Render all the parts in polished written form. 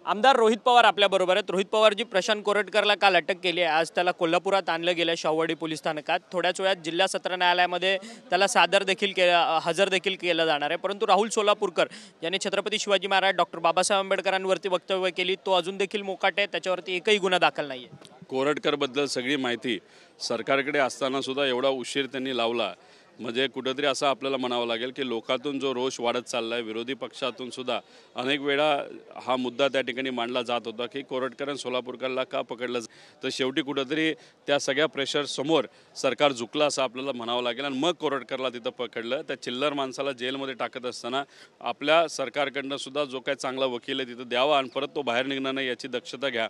आमदार रोहित पवार आपल्याबरोबर आहेत। रोहित पवार जी प्रशांत कोरटकरला काल अटक केली आहे, आज त्याला कोल्हापुरात आणलं गेलं शाहूवाडी पोलीस स्थानकात। थोड्याच वेळात जिल्हा सत्र न्यायालयामध्ये त्याला हजर देखील केलं जाणार आहे। परंतु राहुल सोलापूरकर यांनी छत्रपती शिवाजी महाराज डॉक्टर बाबासाहेब आंबेडकरांवरती वक्तव्य केली, तो अजून देखील मोकाट आहे, त्याच्यावरती एकही गुन्हा दाखल नाही आहे। कोरटकरबद्दल सगळी माहिती सरकारकडे असताना सुद्धा एवढा उशीर त्यांनी लावला, म्हणजे कुठेतरी असं आपल्याला म्हणावं लागेल की लोकातून जो रोष वाढत चालला आहे, विरोधी पक्षातून सुद्धा अनेक वेळा हा मुद्दा त्या ठिकाणी मांडला जात होता की कोरटकर आणि सोलापूरकरला का पकडलं, तर शेवटी कुठेतरी त्या सगळ्या प्रेशर समोर सरकार झुकलं असं आपल्याला म्हणावं लागेल आणि मग कोरटकरला तिथं पकडलं। त्या चिल्लर माणसाला जेलमध्ये टाकत असताना आपल्या सरकारकडनं सुद्धा जो काही चांगला वकील आहे तिथं द्यावा आणि परत तो बाहेर निघणार नाही याची दक्षता घ्या।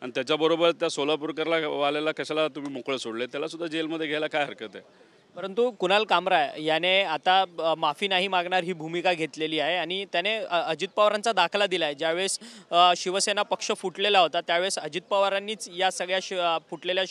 आणि त्याच्याबरोबर त्या सोलापूरकरला वाल्याला कशाला तुम्ही मोकळं सोडले, त्याला सुद्धा जेलमध्ये घ्यायला काय हरकत आहे। परंतु कुणाल कामरा याने आता माफी नाही मागणार ही भूमिका घेतलेली आहे आणि त्याने अजित पवारांचा दाखला दिला आहे। ज्यावेळेस शिवसेना पक्ष फुटलेला होता त्यावेळेस अजित पवारांनीच या सगळ्या फुटलेल्या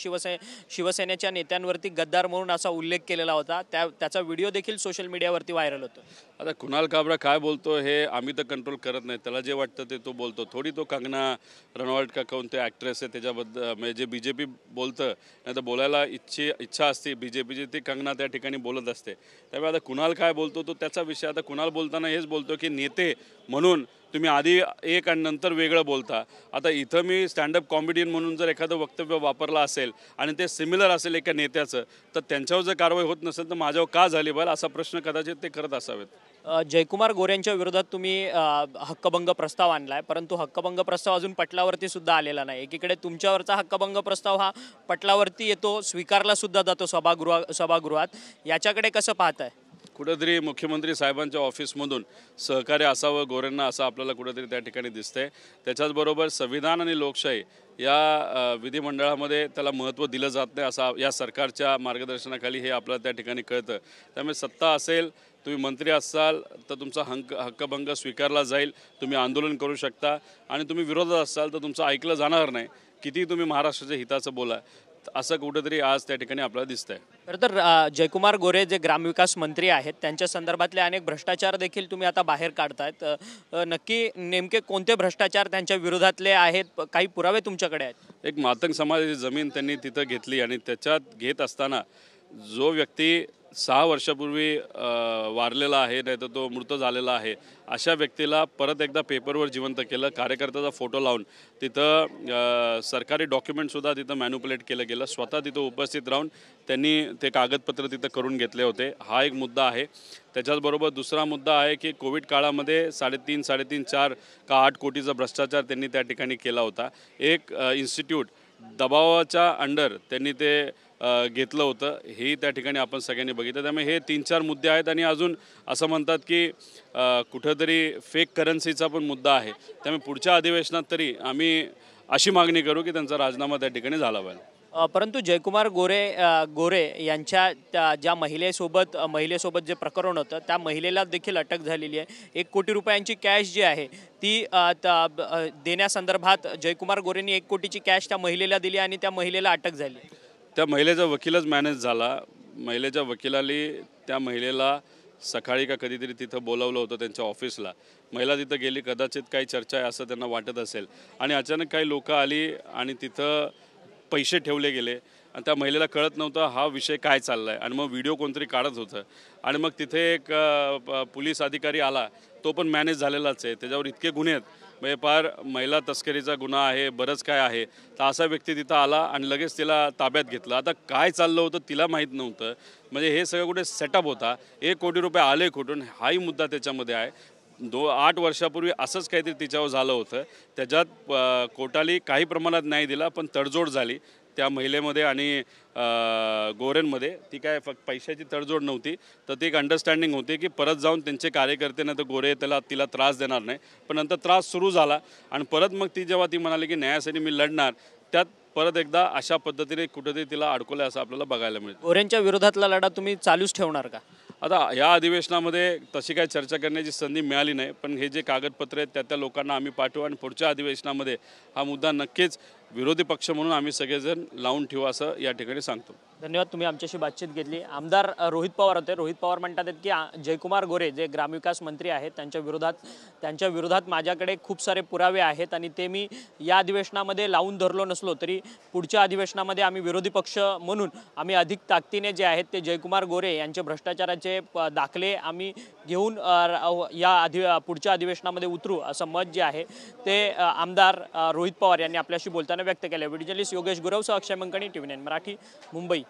शिवसेनेच्या नेत्यांवरती गद्दार म्हणून असा उल्लेख केलेला होता। त्याचा व्हिडिओ देखील सोशल मीडियावरती व्हायरल होतो। आता कुणाल कामरा काय बोलतो हे आम्ही तर कंट्रोल करत नाही, त्याला जे वाटतं ते तो बोलतो। थोडी तो कंगना रनौट का कोण ते ॲक्ट्रेस आहे त्याच्याबद्दल म्हणजे जे BJP बोलतं नाही तर बोलायला इच्छा असते BJPची, ती कंगना त्या ठिकाणी बोलत असते। त्यामुळे आता कुणाल काय बोलतो तो त्याचा विषय। आता कुणाल बोलताना हेच बोलतो की नेते म्हणून तुम्ही आधी एक आणि नंतर वेगळं बोलता। आता इथं मी स्टँडअप कॉमेडियन म्हणून जर एखादं वक्तव्य वापरलं असेल आणि ते सिमिलर असेल एका नेत्याचं, तर त्यांच्यावर जर कारवाई होत नसेल तर माझ्यावर का झाली बरं, असा प्रश्न कदाचित ते करत असावेत। जयकुमार गोरेंच्या विरोधात तुम्ही हक्कभंग प्रस्ताव आणलाय, परंतु हक्कभंग प्रस्ताव अजून पटलावरती सुद्धा आलेला नाही। एकीकडे तुमच्यावरचा हक्कभंग प्रस्ताव हा पटलावरती येतो, स्वीकारला सुद्धा जातो सभागृहात, याच्याकडे कसं पाहताय? कुठेतरी मुख्यमंत्री साहेबांच्या ऑफिसमधून सहकार्य असावं गोरेंना असं आपल्याला कुठेतरी त्या ठिकाणी दिसतंय। त्याच्याचबरोबर संविधान आणि लोकशाही या विधिमंडळामध्ये त्याला महत्त्व दिलं जात नाही असं या सरकारच्या मार्गदर्शनाखाली हे आपल्याला त्या ठिकाणी कळतं। त्यामुळे सत्ता असेल, तुम्ही मंत्री असाल तर तुमचा हक्कभंग स्वीकारला जाईल, तुम्ही आंदोलन करू शकता आणि तुम्ही विरोधात असाल तर तुमचं ऐकलं जाणार नाही, किती तुम्ही महाराष्ट्राच्या हिताचं बोला, असं कुठेतरी आज त्या ठिकाणी आपल्याला दिसतंय। खरं तर जयकुमार गोरे जे ग्रामविकास मंत्री आहेत त्यांच्या संदर्भातले अनेक भ्रष्टाचार देखील तुम्ही आता बाहेर काढतायत। नक्की नेमके कोणते भ्रष्टाचार त्यांच्या विरोधातले आहेत, काही पुरावे तुमच्याकडे आहेत? एक मातंग समाजाची जमीन त्यांनी तिथं घेतली आणि त्याच्यात घेत असताना जो व्यक्ती 6 वर्षापूर्वी वारलेला आहे नाही तर तो मृत झालेला आहे, अशा व्यक्तीला परत एकदा पेपरवर जिवंत केलं। कार्यकर्त्याचा फोटो लावून तिथं सरकारी डॉक्युमेंटसुद्धा तिथं मॅन्युपुलेट केलं गेलं। स्वतः तिथं उपस्थित राहून त्यांनी ते कागदपत्र तिथं करून घेतले होते। हा एक मुद्दा आहे। त्याच्याचबरोबर दुसरा मुद्दा आहे की कोविड काळामध्ये 3.5, 4 का 8 कोटीचा भ्रष्टाचार त्यांनी त्या ठिकाणी केला होता। एक इन्स्टिट्यूट दबावाच्या अंडर त्यांनी ते घेतलं होतं, हे त्या ठिकाणी आपण सगळ्यांनी बघितलं। त्यामुळे हे 3-4 मुद्दे आहेत आणि अजून असं म्हणतात की कुठेतरी फेक करन्सीचा पण मुद्दा आहे। त्यामुळे पुढच्या अधिवेशनात तरी आम्ही अशी मागणी करू की त्यांचा राजीनामा त्या ठिकाणी झाला पाहिजे। परंतु जयकुमार गोरे यांच्या ज्या महिलेसोबत जे प्रकरण होतं त्या महिलेला देखील अटक झालेली आहे। 1 कोटी रुपयांची कॅश जी आहे ती देण्यासंदर्भात जयकुमार गोरेंनी 1 कोटीची कॅश त्या महिलेला दिली आणि त्या महिलेला अटक झाली। त्या महिलेचा वकीलच मॅनेज झाला। महिलेच्या वकिलाली त्या महिलेला सकाळी का कधीतरी तिथं बोलावलं होतं त्यांच्या ऑफिसला। महिला तिथं गेली, कदाचित काही चर्चा आहे असं त्यांना वाटत असेल आणि अचानक काही लोक आली आणि तिथं पैसे ठेवले गेले आणि त्या महिलेला कळत नव्हतं हा विषय काय चालला आहे आणि मग व्हिडिओ कोणतरी काढत होतं आणि मग तिथे एक पोलीस अधिकारी आला, तो पण मॅनेज झालेलाच आहे। त्याच्यावर इतके गुन्हे आहेत, म्हणजे फार महिला तस्करीचा गुन्हा आहे, बरंच काय आहे, तर असा व्यक्ती तिथं आला आणि लगेच तिला ताब्यात घेतलं। आता काय चाललं होतं तिला माहीत नव्हतं, म्हणजे हे सगळं कुठे सेटअप होता। 1 कोटी रुपये आले कुठून हाही मुद्दा त्याच्यामध्ये आहे। 8 वर्षापूर्वी असंच काहीतरी तिच्यावर झालं होतं, त्याच्यात कोर्टाने काही प्रमाणात न्याय दिला पण तडजोड झाली त्या महिलेमध्ये आणि गोरेंमध्ये। ती काय फक्त पैशाची तडजोड नव्हती, तर ती एक अंडरस्टँडिंग होती की परत जाऊन त्यांचे कार्यकर्ते नाही तर गोरे तिला त्रास देणार नाही। पण नंतर त्रास सुरू झाला आणि परत मग जेव्हा ती म्हणाली की न्यायासाठी मी लढणार, त्यात परत एकदा अशा पद्धतीने कुठेतरी तिला अडकवलं असं आपल्याला बघायला मिळतं। गोरेंच्या विरोधातला लढा तुम्ही चालूच ठेवणार का? आता या अधिवेशनामध्ये तशी काही चर्चा करण्याची संधी मिळाली नाही, पण हे जे कागदपत्र आहेत त्या लोकांना आम्ही पाठवू आणि पुढच्या अधिवेशनामध्ये हा मुद्दा नक्कीच विरोधी पक्ष म्हणून आम्ही सगळेजण लावून ठेवू असं या ठिकाणी सांगतो। धन्यवाद, तुम्ही आमच्याशी बातचीत घेतली. आमदार रोहित पवार होते. रोहित पवार म्हणतात की जयकुमार गोरे जे ग्रामविकास मंत्री आहेत त्यांच्या विरोधात माझ्याकडे खूप सारे पुरावे आहेत आणि ते मी या अधिवेशनामध्ये लावून धरलो नसलो तरी पुढच्या अधिवेशनामध्ये आम्ही विरोधी पक्ष म्हणून आम्ही अधिक ताकदीने जे आहेत ते जयकुमार गोरे यांचे भ्रष्टाचाराचे दाखले आम्ही घेऊन पुढच्या अधिवेशनामध्ये उतरू असं मत जे आहे ते आमदार रोहित पवार यांनी आपल्याशी बोलताना व्यक्त केले. व्हिडिओ जर्नलिस्ट योगेश गुरवसह अक्षय मंकणी, TV9 मराठी, मुंबई.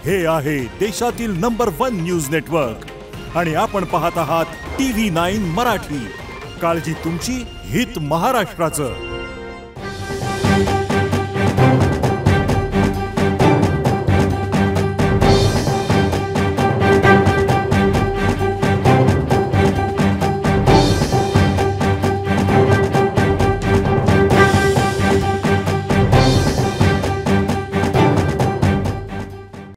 हे आहे देशातील नंबर 1 न्यूज नेटवर्क आणि आपण पाहत आहात TV9 मराठी. काळजी तुमची, हित महाराष्ट्राचं.